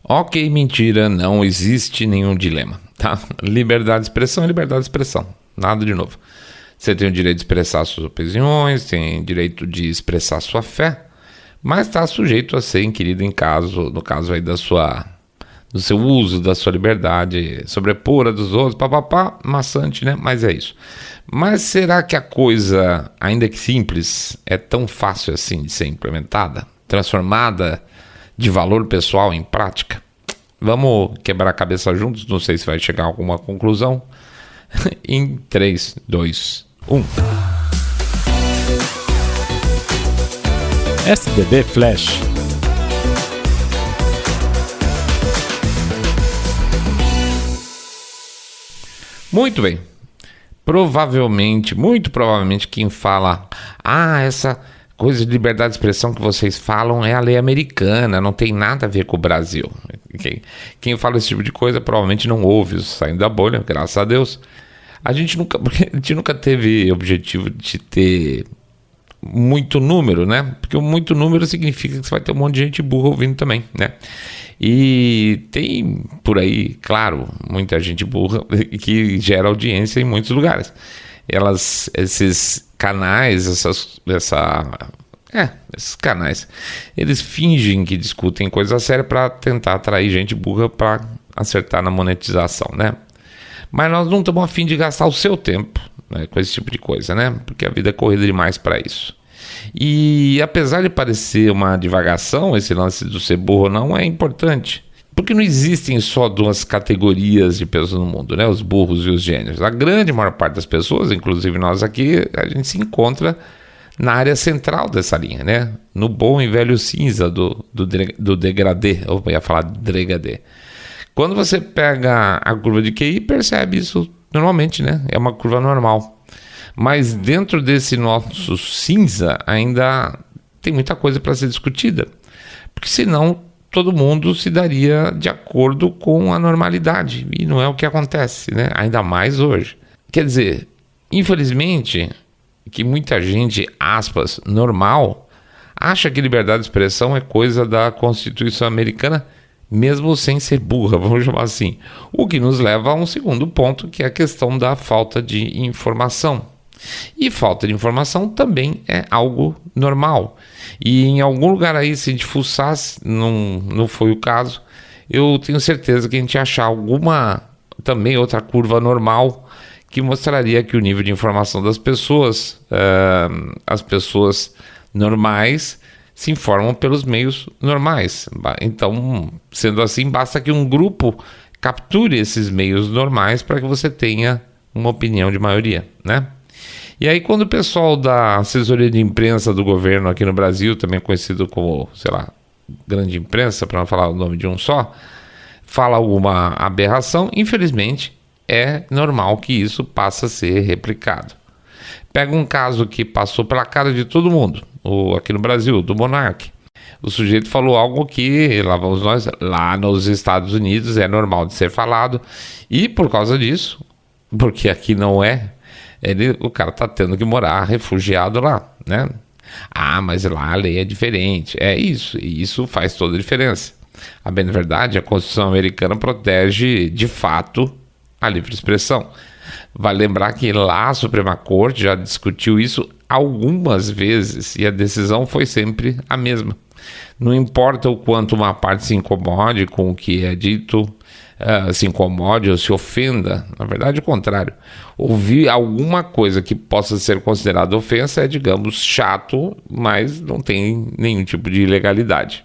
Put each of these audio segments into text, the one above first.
Ok, mentira, não existe nenhum dilema, tá? Liberdade de expressão é liberdade de expressão, nada de novo. Você tem o direito de expressar suas opiniões, tem o direito de expressar sua fé, mas está sujeito a ser inquirido no caso aí do seu uso, da sua liberdade, sobrepor a dos outros, papapá, maçante, né? Mas é isso. Mas será que a coisa, ainda que simples, é tão fácil assim de ser implementada, transformada de valor pessoal em prática? Vamos quebrar a cabeça juntos, não sei se vai chegar a alguma conclusão. Em 3, 2, 1. SBB Flash. Muito bem. Muito provavelmente quem fala essa coisa de liberdade de expressão que vocês falam é a lei americana, não tem nada a ver com o Brasil. Quem fala esse tipo de coisa provavelmente não ouve Saindo da Bolha, graças a Deus. A gente nunca teve objetivo de ter muito número, né? Porque muito número significa que você vai ter um monte de gente burra ouvindo também, né? E tem por aí, claro, muita gente burra que gera audiência em muitos lugares. Esses canais, esses canais, eles fingem que discutem coisa séria para tentar atrair gente burra para acertar na monetização, né? Mas nós não estamos a fim de gastar o seu tempo, né, com esse tipo de coisa, né? Porque a vida é corrida demais para isso. E apesar de parecer uma divagação, esse lance do ser burro ou não é importante. Porque não existem só duas categorias de pessoas no mundo, né? Os burros e os gênios. A grande maior parte das pessoas, inclusive nós aqui, a gente se encontra na área central dessa linha, né? No bom e velho cinza do degradê. Eu ia falar degradê. Quando você pega a curva de QI, percebe isso normalmente, né? É uma curva normal. Mas dentro desse nosso cinza ainda tem muita coisa para ser discutida. Porque senão todo mundo se daria de acordo com a normalidade. E não é o que acontece, né? Ainda mais hoje. Quer dizer, infelizmente, que muita gente, aspas, normal, acha que liberdade de expressão é coisa da Constituição americana, mesmo sem ser burra, vamos chamar assim. O que nos leva a um segundo ponto, que é a questão da falta de informação. E falta de informação também é algo normal. E em algum lugar aí, se a gente fuçasse, não foi o caso, eu tenho certeza que a gente ia achar também outra curva normal que mostraria que o nível de informação das pessoas, as pessoas normais, se informam pelos meios normais. Então, sendo assim, basta que um grupo capture esses meios normais para que você tenha uma opinião de maioria, né? E aí, quando o pessoal da assessoria de imprensa do governo aqui no Brasil, também conhecido como, grande imprensa, para não falar o nome de um só, fala alguma aberração, infelizmente, é normal que isso passe a ser replicado. Pega um caso que passou pela cara de todo mundo, aqui no Brasil, do Monark. O sujeito falou algo que, lá vamos nós, lá nos Estados Unidos é normal de ser falado, e por causa disso, porque aqui não é, o cara tá tendo que morar refugiado lá, né? Mas lá a lei é diferente. É isso, e isso faz toda a diferença. A bem verdade, a Constituição americana protege, de fato, a livre expressão. Vale lembrar que lá a Suprema Corte já discutiu isso algumas vezes e a decisão foi sempre a mesma. Não importa o quanto uma parte se incomode com o que é dito, se incomode ou se ofenda, na verdade é o contrário. Ouvir alguma coisa que possa ser considerada ofensa é, digamos, chato, mas não tem nenhum tipo de ilegalidade.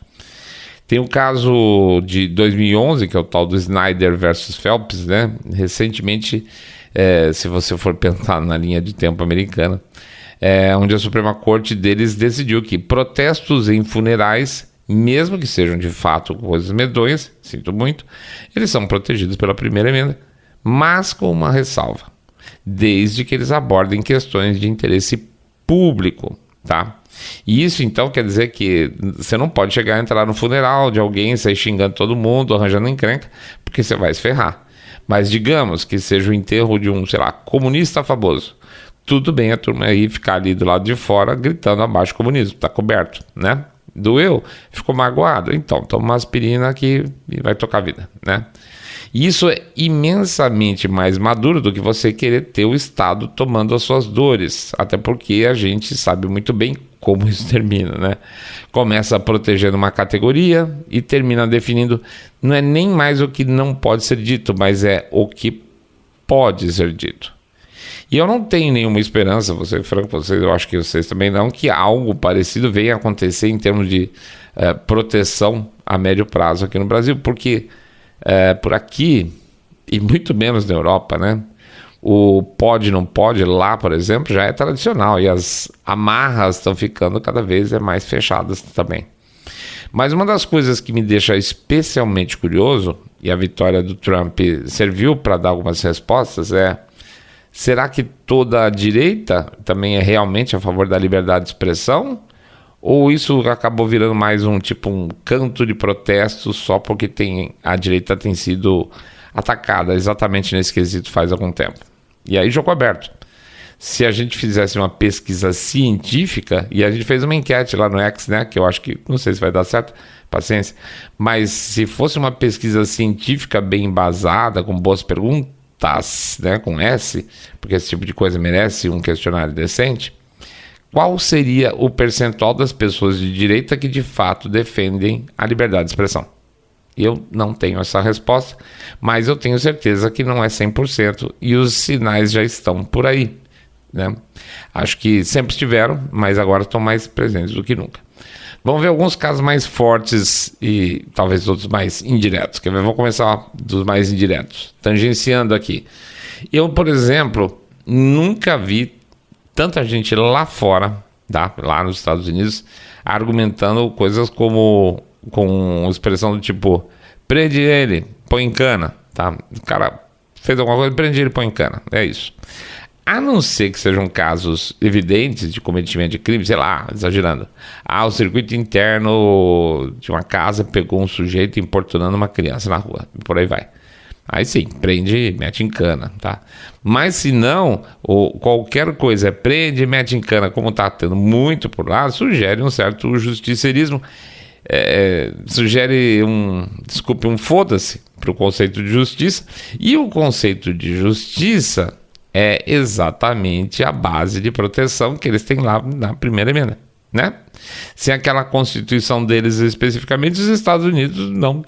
Tem o caso de 2011, que é o tal do Snyder versus Phelps, né? Recentemente, se você for pensar na linha de tempo americana, onde a Suprema Corte deles decidiu que protestos em funerais, mesmo que sejam de fato coisas medonhas, sinto muito, eles são protegidos pela primeira emenda, mas com uma ressalva, desde que eles abordem questões de interesse público, tá? E isso então quer dizer que você não pode chegar a entrar no funeral de alguém, sair xingando todo mundo, arranjando encrenca, porque você vai se ferrar. Mas digamos que seja o enterro de um, comunista famoso. Tudo bem a turma aí ficar ali do lado de fora gritando abaixo o comunismo, tá coberto, né? Doeu? Ficou magoado? Então, toma uma aspirina que vai tocar a vida, né? E isso é imensamente mais maduro do que você querer ter o Estado tomando as suas dores. Até porque a gente sabe muito bem como isso termina, né? Começa protegendo uma categoria e termina definindo, não é nem mais o que não pode ser dito, mas é o que pode ser dito. E eu não tenho nenhuma esperança, vou ser franco com vocês, eu acho que vocês também não, que algo parecido venha acontecer em termos de proteção a médio prazo aqui no Brasil, porque por aqui, e muito menos na Europa, né? O pode, não pode lá, por exemplo, já é tradicional e as amarras estão ficando cada vez mais fechadas também. Mas uma das coisas que me deixa especialmente curioso, e a vitória do Trump serviu para dar algumas respostas, será que toda a direita também é realmente a favor da liberdade de expressão? Ou isso acabou virando mais um canto de protesto só porque a direita tem sido atacada exatamente nesse quesito faz algum tempo? E aí, jogo aberto. Se a gente fizesse uma pesquisa científica, e a gente fez uma enquete lá no X, né, que eu acho que, não sei se vai dar certo, paciência, mas se fosse uma pesquisa científica bem embasada, com boas perguntas, né, com S, porque esse tipo de coisa merece um questionário decente, qual seria o percentual das pessoas de direita que de fato defendem a liberdade de expressão? Eu não tenho essa resposta, mas eu tenho certeza que não é 100% e os sinais já estão por aí, né? Acho que sempre estiveram, mas agora estão mais presentes do que nunca. Vamos ver alguns casos mais fortes e talvez outros mais indiretos. Quer ver? Vou começar dos mais indiretos, tangenciando aqui. Eu, por exemplo, nunca vi tanta gente lá fora, tá? Lá nos Estados Unidos, argumentando coisas como com expressão do tipo, prende ele, põe em cana, tá? O cara fez alguma coisa, prende ele, põe em cana, é isso. A não ser que sejam casos evidentes de cometimento de crime, sei lá, exagerando. O circuito interno de uma casa pegou um sujeito importunando uma criança na rua, e por aí vai. Aí sim, prende, mete em cana, tá? Mas se não, qualquer coisa prende, mete em cana, como está tendo muito por lá, sugere um certo justiceirismo, sugere um foda-se para o conceito de justiça, e o conceito de justiça é exatamente a base de proteção que eles têm lá na primeira emenda, né? Sem aquela constituição deles especificamente, os Estados Unidos não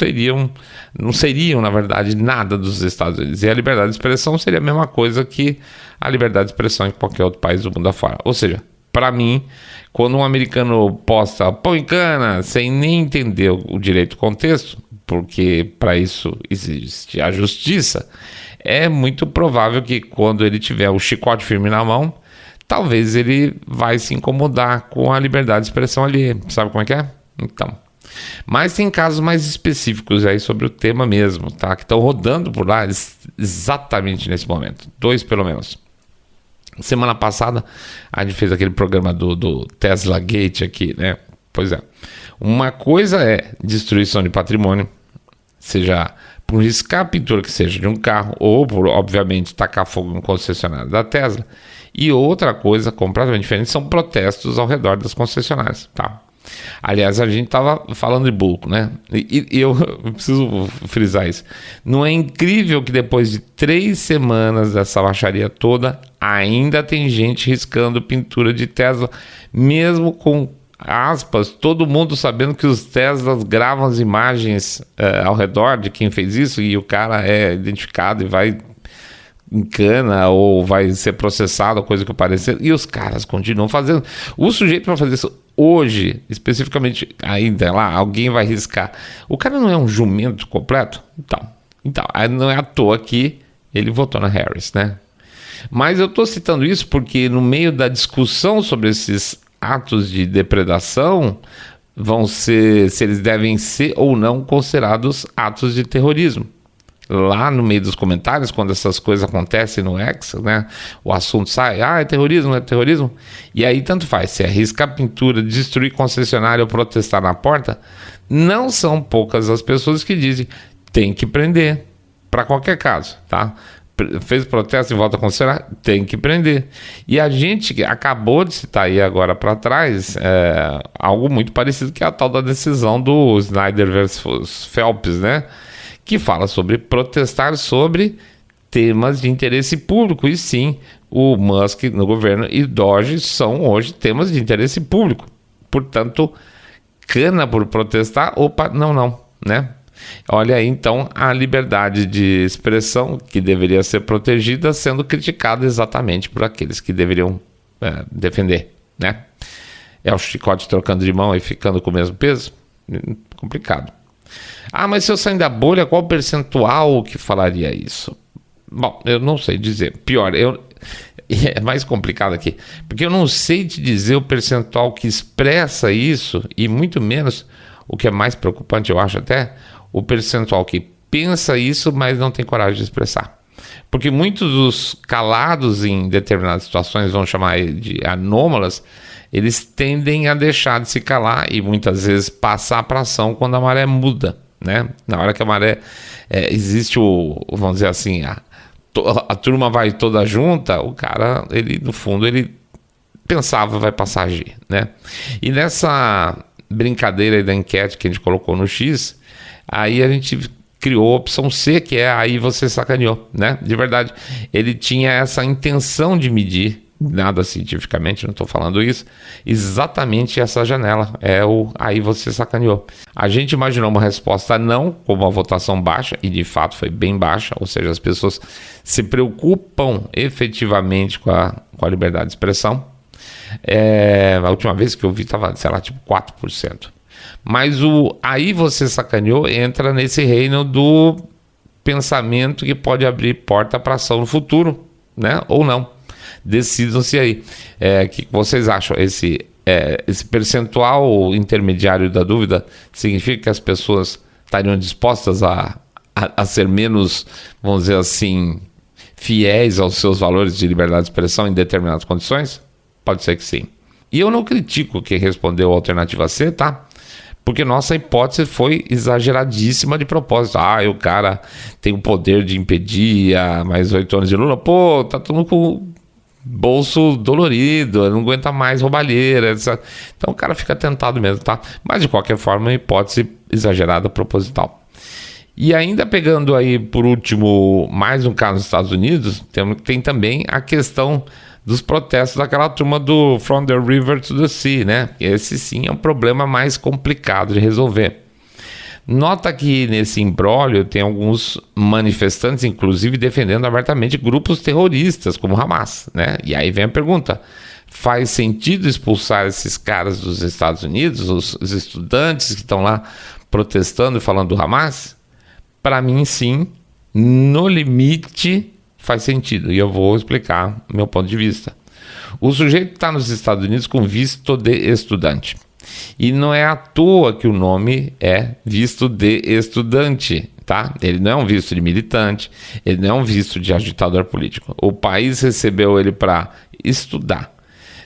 seriam, na verdade, nada dos Estados Unidos. E a liberdade de expressão seria a mesma coisa que a liberdade de expressão em qualquer outro país do mundo afora. Ou seja, para mim, quando um americano posta põe cana, sem nem entender o direito do contexto, porque para isso existe a justiça, é muito provável que quando ele tiver o chicote firme na mão, talvez ele vai se incomodar com a liberdade de expressão ali. Sabe como é que é? Então. Mas tem casos mais específicos aí sobre o tema mesmo, tá? Que estão rodando por lá exatamente nesse momento. 2 pelo menos. Semana passada a gente fez aquele programa do Tesla Gate aqui, né? Pois é. Uma coisa é destruição de patrimônio, seja por riscar a pintura que seja de um carro, ou por, obviamente, tacar fogo no concessionário da Tesla. E outra coisa completamente diferente são protestos ao redor das concessionárias, tá? Aliás, a gente estava falando de bulco, né? E eu preciso frisar isso. Não é incrível que depois de 3 semanas dessa baixaria toda, ainda tem gente riscando pintura de Tesla, mesmo com aspas, todo mundo sabendo que os Teslas gravam as imagens ao redor de quem fez isso e o cara é identificado e vai em cana ou vai ser processado, coisa que pareça, e os caras continuam fazendo. O sujeito para fazer isso hoje, especificamente ainda lá, alguém vai riscar. O cara não é um jumento completo? Então, não é à toa que ele votou na Harris, né? Mas eu estou citando isso porque no meio da discussão sobre esses atos de depredação vão ser, se eles devem ser ou não considerados atos de terrorismo. Lá no meio dos comentários, quando essas coisas acontecem no X, né, o assunto sai, é terrorismo, não é terrorismo? E aí tanto faz, se arriscar a pintura, destruir concessionário ou protestar na porta, não são poucas as pessoas que dizem, tem que prender, para qualquer caso, tá? fez protesto e volta a considerar, tem que prender. E a gente acabou de citar aí agora para trás algo muito parecido, que é a tal da decisão do Snyder versus Phelps, né? Que fala sobre protestar sobre temas de interesse público. E sim, o Musk no governo e Doge são hoje temas de interesse público. Portanto, cana por protestar, opa, não, né? Olha aí, então, a liberdade de expressão que deveria ser protegida sendo criticada exatamente por aqueles que deveriam defender, né? É o chicote trocando de mão e ficando com o mesmo peso? Complicado. Ah, mas se eu sair da bolha, qual percentual que falaria isso? Bom, eu não sei dizer. Pior, é mais complicado aqui, porque eu não sei te dizer o percentual que expressa isso, e muito menos, o que é mais preocupante, eu acho até, o percentual que pensa isso, mas não tem coragem de expressar. Porque muitos dos calados em determinadas situações, vamos chamar de anômalas, eles tendem a deixar de se calar e muitas vezes passar para ação quando a maré muda, né? Na hora que a maré existe vamos dizer assim, a turma vai toda junta, o cara, ele no fundo, ele pensava, vai passar a agir, né? E nessa brincadeira aí da enquete que a gente colocou no X, aí a gente criou a opção C, que é aí você sacaneou, né? De verdade, ele tinha essa intenção de medir, nada cientificamente, não estou falando isso, exatamente essa janela, aí você sacaneou. A gente imaginou uma resposta não, com uma votação baixa, e de fato foi bem baixa, ou seja, as pessoas se preocupam efetivamente com a liberdade de expressão. A última vez que eu vi estava, sei lá, tipo 4%. Mas aí você sacaneou entra nesse reino do pensamento que pode abrir porta para ação no futuro, né? Ou não. Decidam-se aí. O que vocês acham? Esse percentual intermediário da dúvida significa que as pessoas estariam dispostas a ser menos, vamos dizer assim, fiéis aos seus valores de liberdade de expressão em determinadas condições? Pode ser que sim. E eu não critico quem respondeu a alternativa C, tá? Porque nossa hipótese foi exageradíssima de propósito. O cara tem o poder de impedir mais 8 anos de Lula. Pô, tá todo mundo com o bolso dolorido, não aguenta mais roubalheira, etc. Então o cara fica tentado mesmo, tá? Mas de qualquer forma, uma hipótese exagerada, proposital. E ainda pegando aí, por último, mais um caso nos Estados Unidos, tem também a questão dos protestos daquela turma do From the River to the Sea, né? Esse sim é um problema mais complicado de resolver. Nota que nesse imbróglio tem alguns manifestantes, inclusive defendendo abertamente grupos terroristas, como Hamas, né? E aí vem a pergunta, faz sentido expulsar esses caras dos Estados Unidos, os estudantes que estão lá protestando e falando do Hamas? Para mim, sim, no limite faz sentido, e eu vou explicar meu ponto de vista. O sujeito está nos Estados Unidos com visto de estudante. E não é à toa que o nome é visto de estudante, tá? Ele não é um visto de militante, ele não é um visto de agitador político. O país recebeu ele para estudar.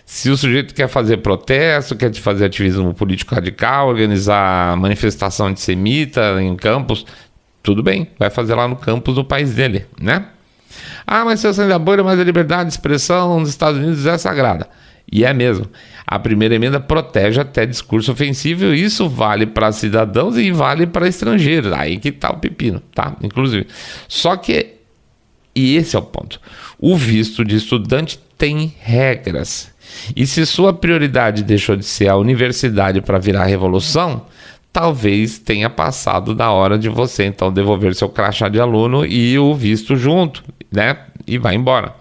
Se o sujeito quer fazer protesto, quer fazer ativismo político radical, organizar manifestação antissemita em campus, tudo bem, vai fazer lá no campus do país dele, né? Mas se eu sair da bolha, mas a liberdade de expressão nos Estados Unidos é sagrada. E é mesmo. A primeira emenda protege até discurso ofensivo, e isso vale para cidadãos e vale para estrangeiros. Aí que tá o pepino, tá? Inclusive. Só que, e esse é o ponto, o visto de estudante tem regras. E se sua prioridade deixou de ser a universidade para virar a revolução, talvez tenha passado da hora de você então devolver seu crachá de aluno e o visto junto, né? E vai embora.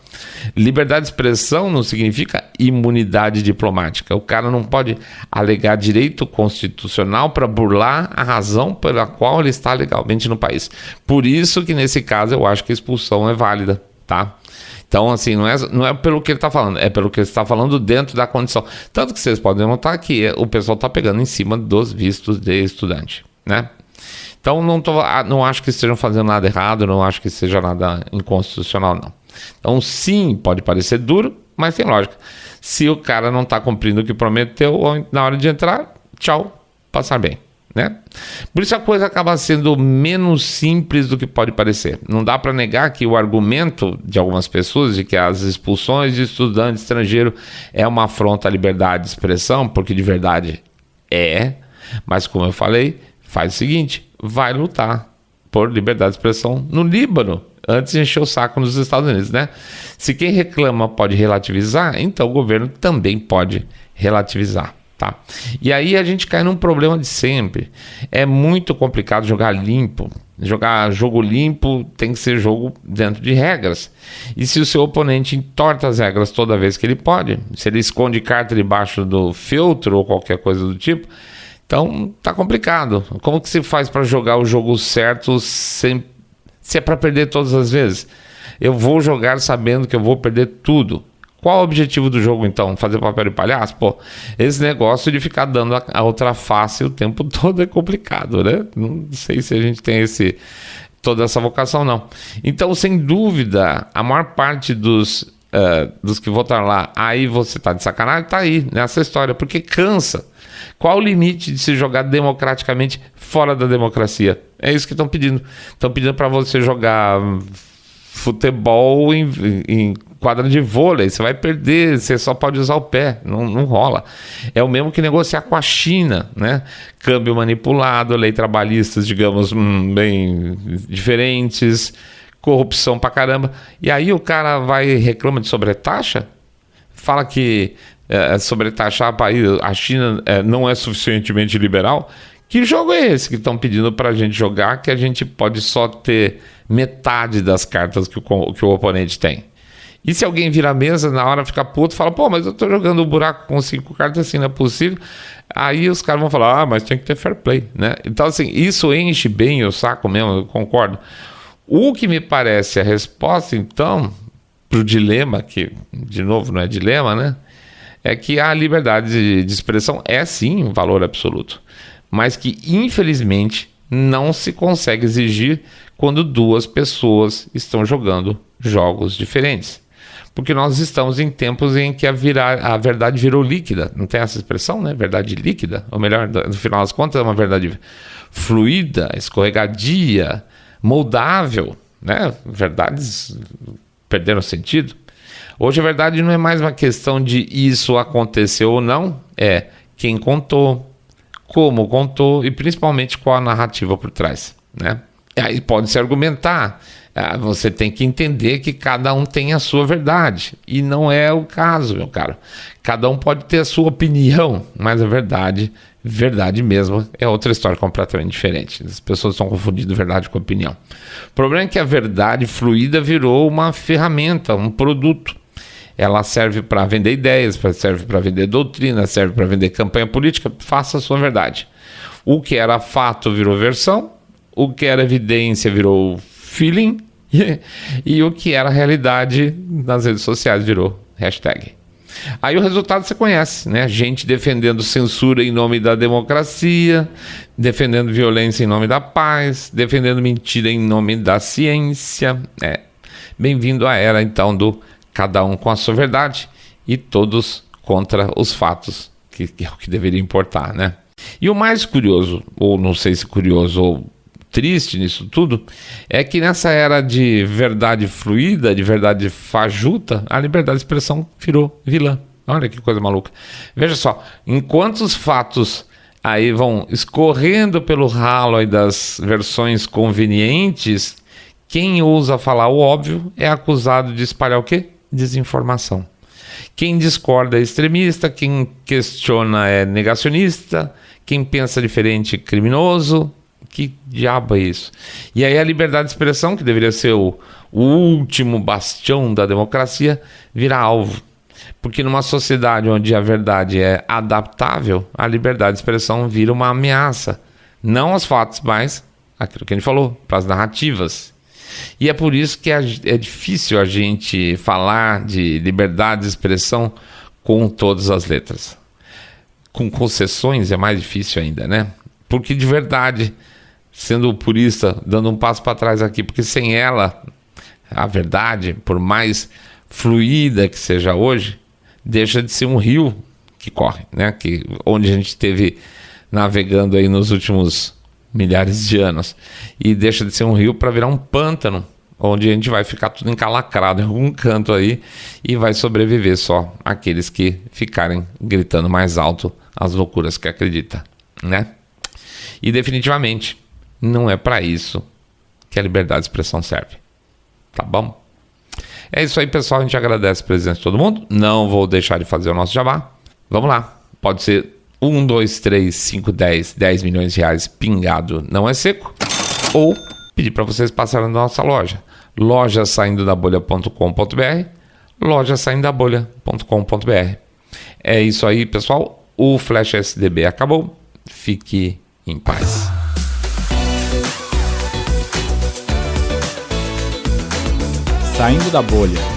Liberdade de expressão não significa imunidade diplomática. O cara não pode alegar direito constitucional para burlar a razão pela qual ele está legalmente no país. Por isso que nesse caso eu acho que a expulsão é válida, tá? Então, assim, não é pelo que ele está falando, é pelo que ele está falando dentro da condição. Tanto que vocês podem notar que o pessoal está pegando em cima dos vistos de estudante, né? Então, não acho que estejam fazendo nada errado, não acho que seja nada inconstitucional, não. Então, sim, pode parecer duro, mas tem lógica. Se o cara não está cumprindo o que prometeu, na hora de entrar, tchau, passar bem. né? Por isso a coisa acaba sendo menos simples do que pode parecer. Não dá para negar que o argumento de algumas pessoas de que as expulsões de estudante estrangeiro é uma afronta à liberdade de expressão, porque de verdade é, mas como eu falei, faz o seguinte, vai lutar por liberdade de expressão no Líbano, antes de encher o saco nos Estados Unidos, né? Se quem reclama pode relativizar, então o governo também pode relativizar. Tá. E aí a gente cai num problema de sempre. É muito complicado jogar limpo. Jogar jogo limpo tem que ser jogo dentro de regras. E se o seu oponente entorta as regras toda vez que ele pode, se ele esconde carta debaixo do feltro ou qualquer coisa do tipo, então tá complicado. Como que se faz para jogar o jogo certo se é para perder todas as vezes? Eu vou jogar sabendo que eu vou perder tudo. Qual o objetivo do jogo, então? Fazer papel de palhaço? Pô, esse negócio de ficar dando a outra face o tempo todo é complicado, né? Não sei se a gente tem toda essa vocação, não. Então, sem dúvida, a maior parte dos que votaram lá, aí você tá de sacanagem, tá aí, nessa história, porque cansa. Qual o limite de se jogar democraticamente fora da democracia? É isso que estão pedindo. Estão pedindo para você jogar futebol em quadra de vôlei, você vai perder, você só pode usar o pé, não rola. É o mesmo que negociar com a China, né? Câmbio manipulado, lei trabalhistas, digamos, bem diferentes, corrupção pra caramba. E aí o cara vai e reclama de sobretaxa, fala que sobretaxar a China não é suficientemente liberal. Que jogo é esse que estão pedindo pra gente jogar, que a gente pode só ter metade das cartas que o oponente tem? E se alguém vira a mesa, na hora fica puto, fala, pô, mas eu tô jogando um buraco com 5 cartas assim, não é possível. Aí os caras vão falar, mas tem que ter fair play, né? Então, assim, isso enche bem o saco mesmo, eu concordo. O que me parece a resposta, então, pro dilema, que, de novo, não é dilema, né? É que a liberdade de expressão é, sim, um valor absoluto. Mas que, infelizmente, não se consegue exigir quando duas pessoas estão jogando jogos diferentes. Porque nós estamos em tempos em que a verdade virou líquida. Não tem essa expressão, né? Verdade líquida. Ou melhor, no final das contas, é uma verdade fluida, escorregadia, moldável, né? Verdades perderam sentido. Hoje a verdade não é mais uma questão de isso aconteceu ou não. É quem contou, como contou e principalmente qual a narrativa por trás, né? E aí pode-se argumentar. Você tem que entender que cada um tem a sua verdade. E não é o caso, meu caro. Cada um pode ter a sua opinião, mas a verdade mesmo, é outra história completamente diferente. As pessoas estão confundindo verdade com opinião. O problema é que a verdade fluida virou uma ferramenta, um produto. Ela serve para vender ideias, serve para vender doutrina, serve para vender campanha política. Faça a sua verdade. O que era fato virou versão, o que era evidência virou feeling, e o que era realidade nas redes sociais virou hashtag. Aí o resultado você conhece, né? Gente defendendo censura em nome da democracia, defendendo violência em nome da paz, defendendo mentira em nome da ciência. Bem-vindo à era, então, do cada um com a sua verdade e todos contra os fatos, que é o que deveria importar, né? E o mais curioso, ou não sei se curioso ou triste nisso tudo, é que nessa era de verdade fluida, de verdade fajuta, a liberdade de expressão virou vilã. Olha que coisa maluca. Veja só, enquanto os fatos aí vão escorrendo pelo ralo aí das versões convenientes, quem ousa falar o óbvio é acusado de espalhar o quê? Desinformação. Quem discorda é extremista, quem questiona é negacionista, quem pensa diferente é criminoso. Que diabo é isso? E aí a liberdade de expressão, que deveria ser o último bastião da democracia, vira alvo. Porque numa sociedade onde a verdade é adaptável, a liberdade de expressão vira uma ameaça. Não aos fatos, mas aquilo que a gente falou, para as narrativas. E é por isso que é difícil a gente falar de liberdade de expressão com todas as letras. Com concessões é mais difícil ainda, né? Porque de verdade, sendo purista, dando um passo para trás aqui, porque sem ela, a verdade, por mais fluida que seja hoje, deixa de ser um rio que corre, né? Onde a gente teve navegando aí nos últimos milhares de anos. E deixa de ser um rio para virar um pântano, onde a gente vai ficar tudo encalacrado em algum canto aí e vai sobreviver só aqueles que ficarem gritando mais alto as loucuras que acredita, né? E definitivamente não é para isso que a liberdade de expressão serve, tá bom? É isso aí, pessoal, a gente agradece a presença de todo mundo, não vou deixar de fazer o nosso jabá, vamos lá, pode ser 1, 2, 3, 5, 10 milhões de reais pingado, não é seco, ou pedir para vocês passarem na nossa loja, lojasaindodabolha.com.br, lojasaindodabolha.com.br. É isso aí, pessoal, o Flash SDB acabou, fique em paz. Saindo da Bolha.